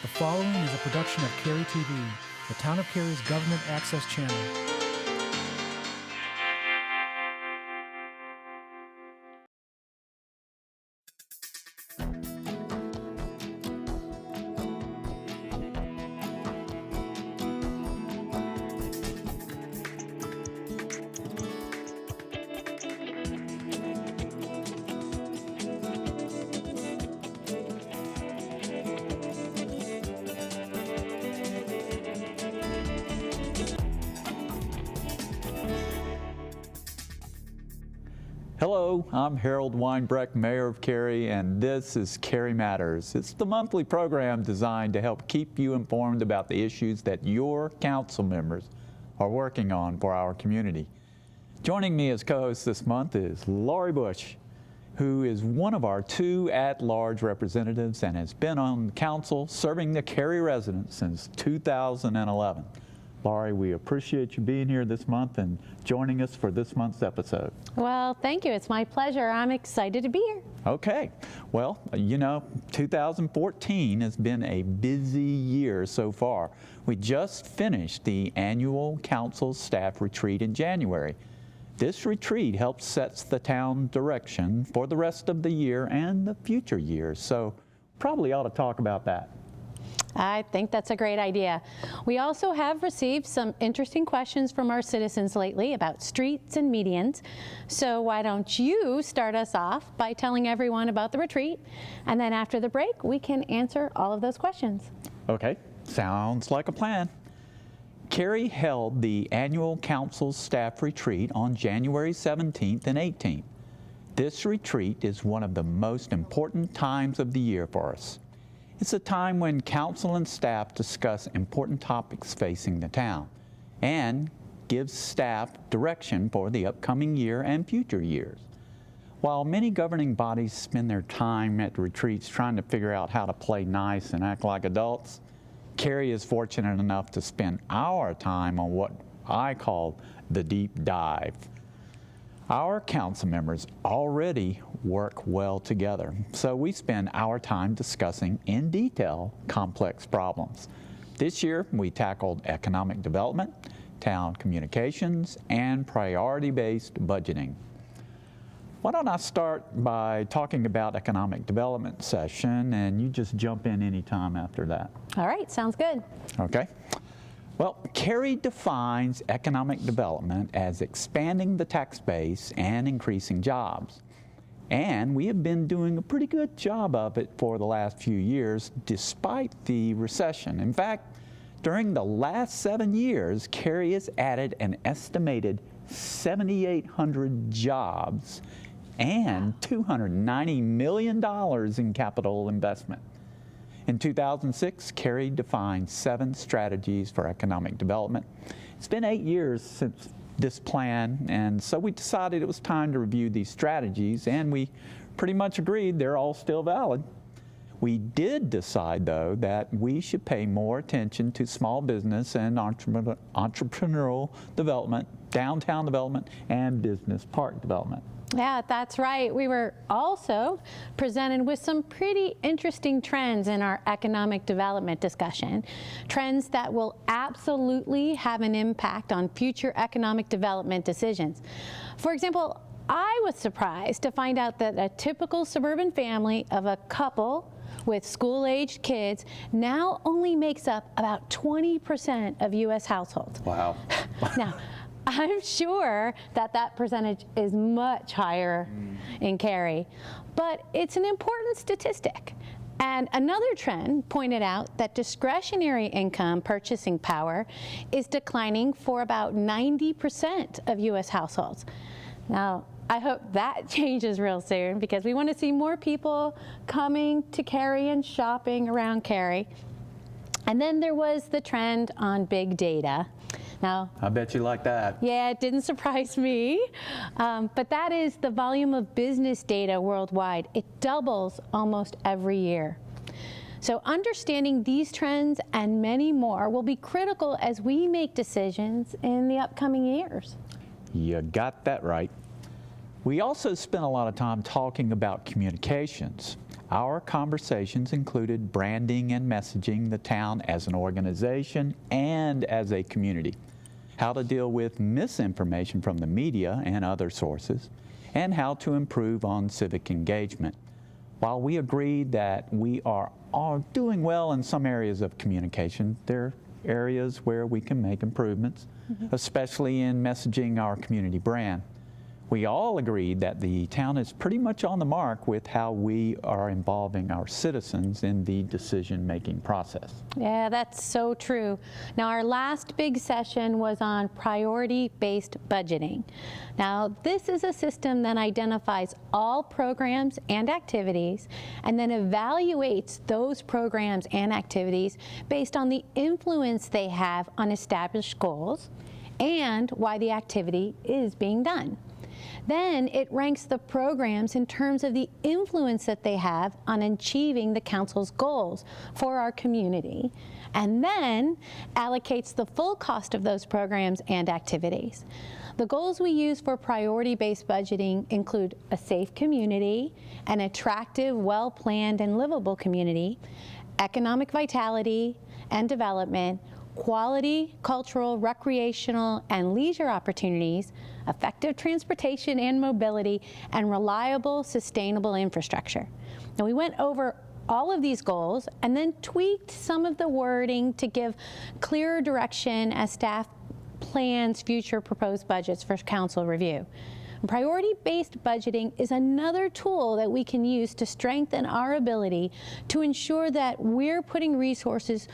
The following is a production of Cary TV, the Town of Cary's government access channel. Hello, I'm Harold Weinbrecht, Mayor of Cary, and this is Cary Matters. It's the monthly program designed to help keep you informed about the issues that your council members are working on for our community. Joining me as co-host this month is Lori Bush, who is one of our two at-large representatives and has been on council serving the Cary residents since 2011. Lori, we appreciate you being here this month and joining us for this month's episode. Well, thank you. It's my pleasure. I'm excited to be here. Okay. Well, you know, 2014 has been a busy year so far. We just finished the annual council staff retreat in January. This retreat helps sets the town direction for the rest of the year and the future years. So probably ought to talk about that. I think that's a great idea. We also have received some interesting questions from our citizens lately about streets and medians. So why don't you start us off by telling everyone about the retreat, and then after the break, we can answer all of those questions. Okay, sounds like a plan. Cary held the annual council staff retreat on January 17th and 18th. This retreat is one of the most important times of the year for us. It's a time when council and staff discuss important topics facing the town and gives staff direction for the upcoming year and future years. While many governing bodies spend their time at retreats trying to figure out how to play nice and act like adults, Cary is fortunate enough to spend our time on what I call the deep dive. Our council members already work well together, so we spend our time discussing in detail complex problems. This year, we tackled economic development, town communications, and priority-based budgeting. Why don't I start by talking about economic development session, and you just jump in anytime after that. All right, sounds good. Okay. Well, Cary defines economic development as expanding the tax base and increasing jobs. And we have been doing a pretty good job of it for the last few years, despite the recession. In fact, during the last 7 years, Cary has added an estimated 7,800 jobs and $290 million in capital investment. In 2006, Cary defined 7 strategies for economic development. It's been 8 years since this plan, and so we decided it was time to review these strategies, and we pretty much agreed they're all still valid. We did decide, though, that we should pay more attention to small business and entrepreneurial development, downtown development, and business park development. Yeah, that's right. We were also presented with some pretty interesting trends in our economic development discussion, trends that will absolutely have an impact on future economic development decisions. For example, I was surprised to find out that a typical suburban family of a couple with school-aged kids now only makes up about 20% of U.S. households. Wow. Now, I'm sure that that percentage is much higher in Cary, but it's an important statistic. And another trend pointed out that discretionary income purchasing power is declining for about 90% of U.S. households. Now, I hope that changes real soon because we want to see more people coming to Cary and shopping around Cary. And then there was the trend on big data. Now, I bet you like that. Yeah, it didn't surprise me. But that is the volume of business data worldwide. It doubles almost every year. So understanding these trends and many more will be critical as we make decisions in the upcoming years. You got that right. We also spent a lot of time talking about communications. Our conversations included branding and messaging the town as an organization and as a community, how to deal with misinformation from the media and other sources, and how to improve on civic engagement. While we agreed that we are doing well in some areas of communication, there are areas where we can make improvements, especially in messaging our community brand. We all agreed that the town is pretty much on the mark with how we are involving our citizens in the decision-making process. Yeah, that's so true. Now, our last big session was on priority-based budgeting. Now, this is a system that identifies all programs and activities and then evaluates those programs and activities based on the influence they have on established goals and why the activity is being done. Then it ranks the programs in terms of the influence that they have on achieving the council's goals for our community, and then allocates the full cost of those programs and activities. The goals we use for priority-based budgeting include a safe community, an attractive, well-planned, and livable community, economic vitality and development, quality, cultural, recreational, and leisure opportunities, effective transportation and mobility, and reliable, sustainable infrastructure. Now, we went over all of these goals and then tweaked some of the wording to give clearer direction as staff plans future proposed budgets for council review. Priority-based budgeting is another tool that we can use to strengthen our ability to ensure that what we're putting resources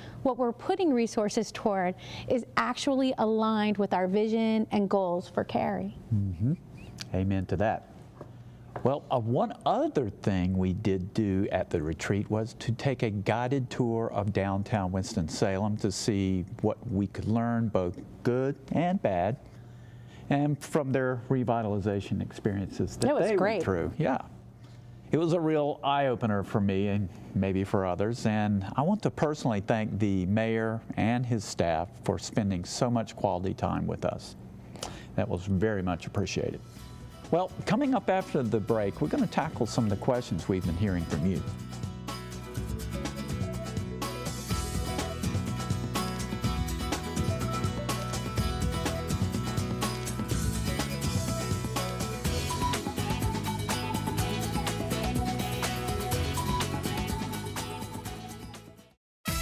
toward is actually aligned with our vision and goals for Cary. Amen to that. Well, one other thing we did do at the retreat was to take a guided tour of downtown Winston-Salem to see what we could learn, both good and bad, and from their revitalization experiences that they went through. Yeah. It was a real eye-opener for me and maybe for others, and I want to personally thank the mayor and his staff for spending so much quality time with us. That was very much appreciated. Well, coming up after the break, we're going to tackle some of the questions we've been hearing from you.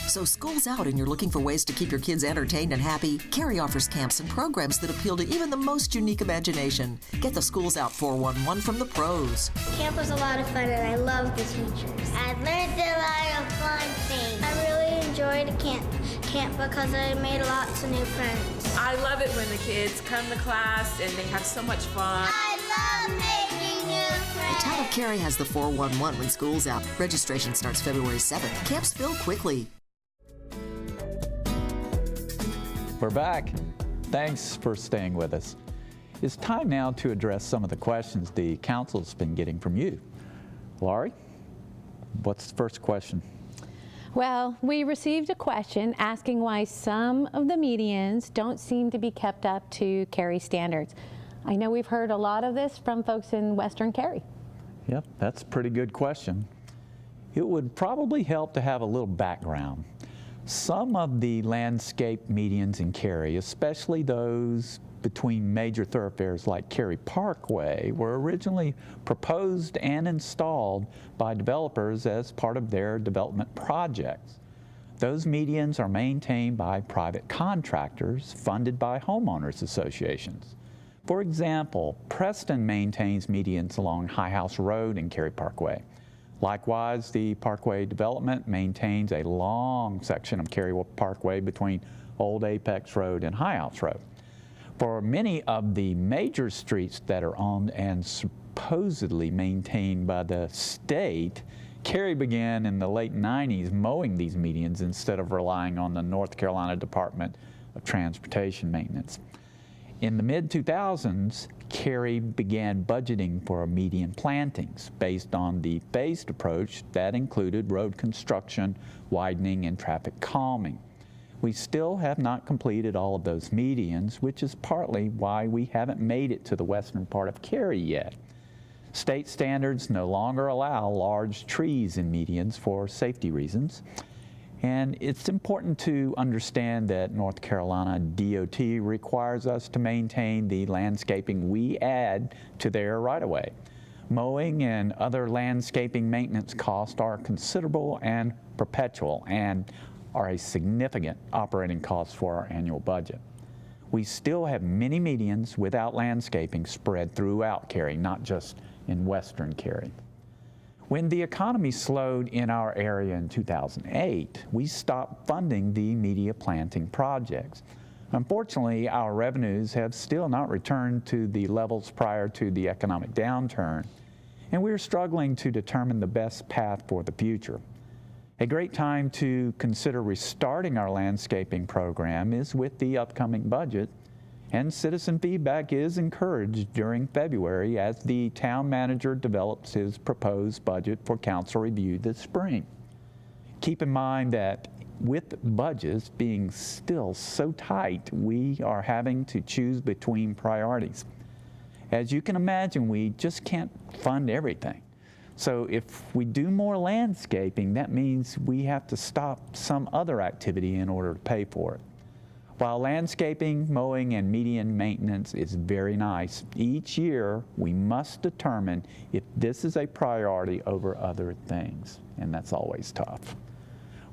So school's out and you're looking for ways to keep your kids entertained and happy? Cary offers camps and programs that appeal to even the most unique imagination. Get the School's Out 411 from the pros. Camp was a lot of fun and I loved the teachers. I learned a lot of fun things. I really enjoyed camp because I made lots of new friends. I love it when the kids come to class and they have so much fun. I love making new friends. The Town of Cary has the 411 when school's out. Registration starts February 7th. Camps fill quickly. We're back. Thanks for staying with us. It's time now to address some of the questions the council's been getting from you. Laurie, what's the first question? Well, we received a question asking why some of the medians don't seem to be kept up to Cary standards. I know we've heard a lot of this from folks in Western Cary. Yep, that's a pretty good question. It would probably help to have a little background. Some of the landscape medians in Cary, especially those between major thoroughfares like Cary Parkway, were originally proposed and installed by developers as part of their development projects. Those medians are maintained by private contractors funded by homeowners associations. For example, Preston maintains medians along High House Road in Cary Parkway. Likewise, the Parkway Development maintains a long section of Cary Parkway between Old Apex Road and High House Road. For many of the major streets that are owned and supposedly maintained by the state, Cary began in the late 90s mowing these medians instead of relying on the North Carolina Department of Transportation maintenance. In the mid-2000s, Cary began budgeting for median plantings based on the phased approach that included road construction, widening, and traffic calming. We still have not completed all of those medians, which is partly why we haven't made it to the western part of Cary yet. State standards no longer allow large trees in medians for safety reasons. And it's important to understand that North Carolina DOT requires us to maintain the landscaping we add to their right-of-way. Mowing and other landscaping maintenance costs are considerable and perpetual and are a significant operating cost for our annual budget. We still have many medians without landscaping spread throughout Cary, not just in western Cary. When the economy slowed in our area in 2008, we stopped funding the media planting projects. Unfortunately, our revenues have still not returned to the levels prior to the economic downturn, and we're struggling to determine the best path for the future. A great time to consider restarting our landscaping program is with the upcoming budget, and citizen feedback is encouraged during February as the town manager develops his proposed budget for council review this spring. Keep in mind that with budgets being still so tight, we are having to choose between priorities. As you can imagine, we just can't fund everything. So if we do more landscaping, that means we have to stop some other activity in order to pay for it. While landscaping, mowing, and median maintenance is very nice, each year we must determine if this is a priority over other things, and that's always tough.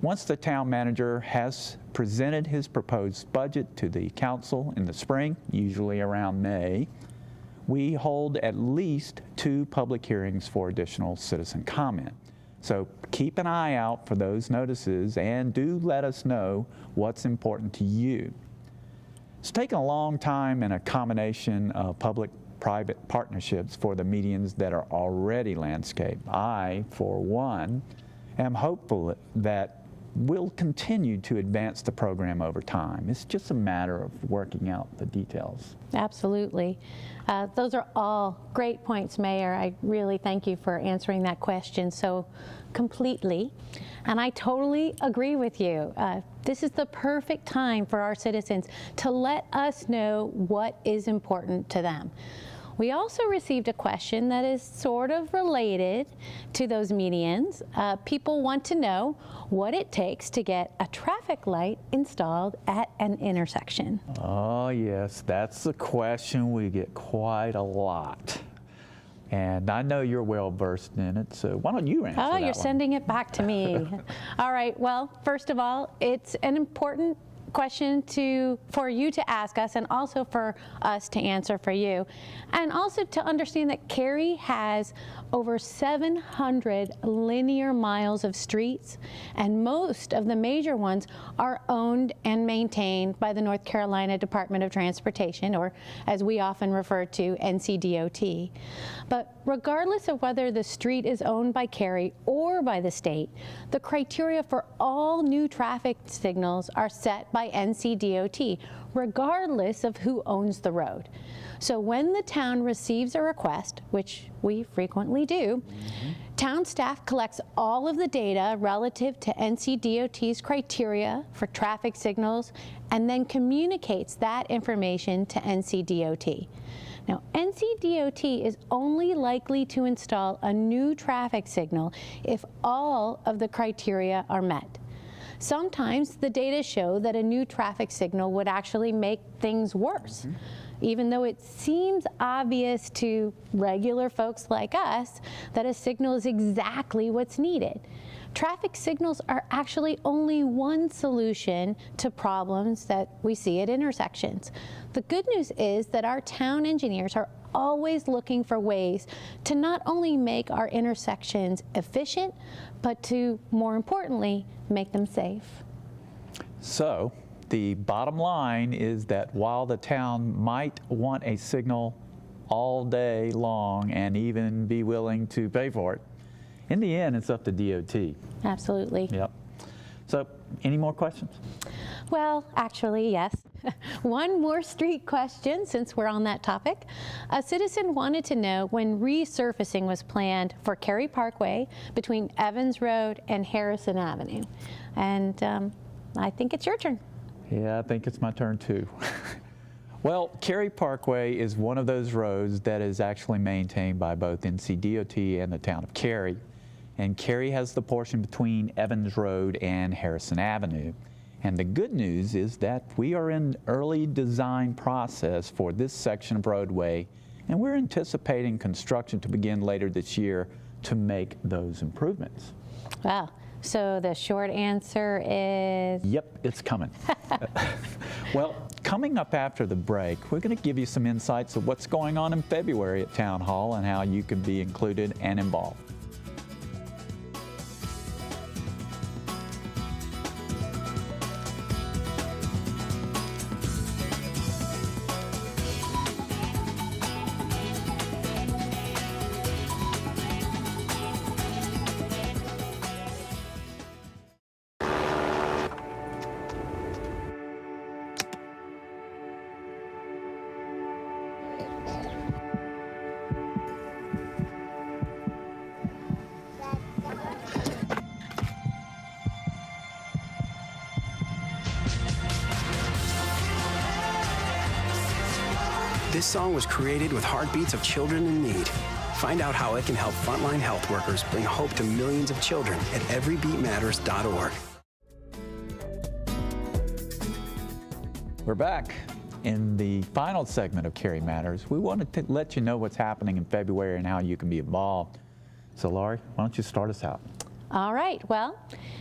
Once the town manager has presented his proposed budget to the council in the spring, usually around May, we hold at least 2 public hearings for additional citizen comment. So keep an eye out for those notices and do let us know what's important to you. It's taken a long time and a combination of public-private partnerships for the medians that are already landscaped. I, for one, am hopeful that we'll continue to advance the program over time. It's just a matter of working out the details. Absolutely. Those are all great points, Mayor. I really thank you for answering that question so completely. And I totally agree with you. This is the perfect time for our citizens to let us know what is important to them. We also received a question that is sort of related to those medians. People want to know what it takes to get a traffic light installed at an intersection. Oh yes, that's a question we get quite a lot. And I know you're well versed in it, so why don't you answer that one? You're sending it back to me. All right, well, first of all, it's an important question for you to ask us and also for us to answer for you. And also to understand that Cary has over 700 linear miles of streets, and most of the major ones are owned and maintained by the North Carolina Department of Transportation, or as we often refer to, NCDOT. But regardless of whether the street is owned by Cary or by the state, the criteria for all new traffic signals are set by NCDOT, regardless of who owns the road. So when the town receives a request, which we frequently do, town staff collects all of the data relative to NCDOT's criteria for traffic signals and then communicates that information to NCDOT. Now, NCDOT is only likely to install a new traffic signal if all of the criteria are met. Sometimes the data show that a new traffic signal would actually make things worse. Even though it seems obvious to regular folks like us that a signal is exactly what's needed. Traffic signals are actually only one solution to problems that we see at intersections. The good news is that our town engineers are always looking for ways to not only make our intersections efficient, but to, more importantly, make them safe. So, the bottom line is that while the town might want a signal all day long and even be willing to pay for it, in the end, it's up to DOT. Absolutely. Yep. So, any more questions? Well, actually, yes. One more street question, since we're on that topic. A citizen wanted to know when resurfacing was planned for Cary Parkway between Evans Road and Harrison Avenue. And I think it's your turn. Yeah, I think it's my turn too. Well, Cary Parkway is one of those roads that is actually maintained by both NCDOT and the Town of Cary. And Cary has the portion between Evans Road and Harrison Avenue. And the good news is that we are in early design process for this section of roadway, and we're anticipating construction to begin later this year to make those improvements. Wow. So the short answer is? Yep, it's coming. Well, coming up after the break, we're going to give you some insights of what's going on in February at Town Hall and how you can be included and involved. This song was created with heartbeats of children in need. Find out how it can help frontline health workers bring hope to millions of children at everybeatmatters.org. We're back. In the final segment of Cary Matters, we wanted to let you know what's happening in February and how you can be involved. So, Laurie, why don't you start us out? All right. Well,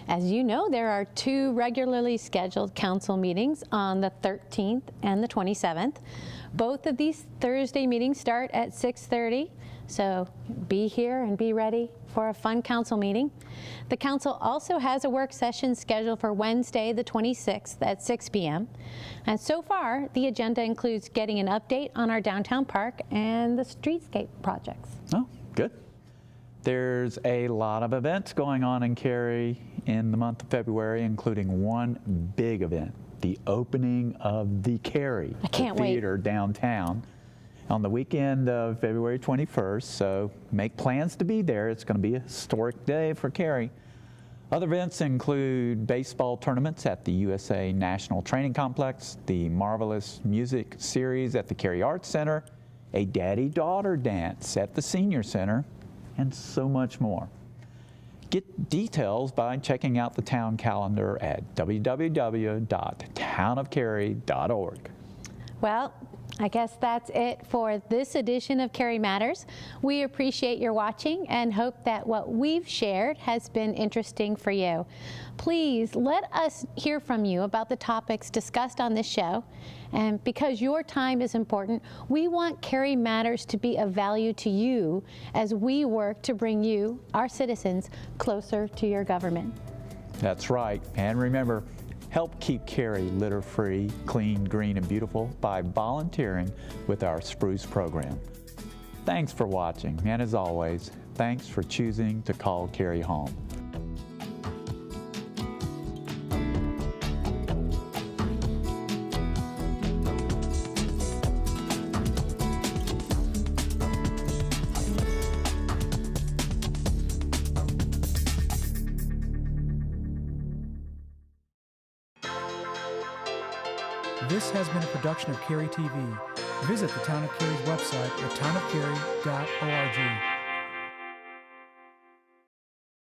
as you know, there are 2 regularly scheduled council meetings on the 13th and the 27th. Both of these Thursday meetings start at 6:30, so be here and be ready for a fun council meeting. The council also has a work session scheduled for Wednesday, the 26th at 6 p.m. And so far, the agenda includes getting an update on our downtown park and the streetscape projects. Oh, good. There's a lot of events going on in Cary in the month of February, including one big event, the opening of the Cary Theater downtown on the weekend of February 21st. So make plans to be there. It's going to be a historic day for Cary. Other events include baseball tournaments at the USA National Training Complex, the Marvelous Music Series at the Cary Arts Center, a daddy-daughter dance at the Senior Center, and so much more. Get details by checking out the town calendar at www.townofcary.org. Well, I guess that's it for this edition of Cary Matters. We appreciate your watching and hope that what we've shared has been interesting for you. Please let us hear from you about the topics discussed on this show. And because your time is important, we want Cary Matters to be of value to you as we work to bring you, our citizens, closer to your government. That's right. And remember, help keep Cary litter-free, clean, green, and beautiful by volunteering with our Spruce program. Thanks for watching, and as always, thanks for choosing to call Cary home. This has been a production of Cary TV. Visit the Town of Cary's website at townofcary.org.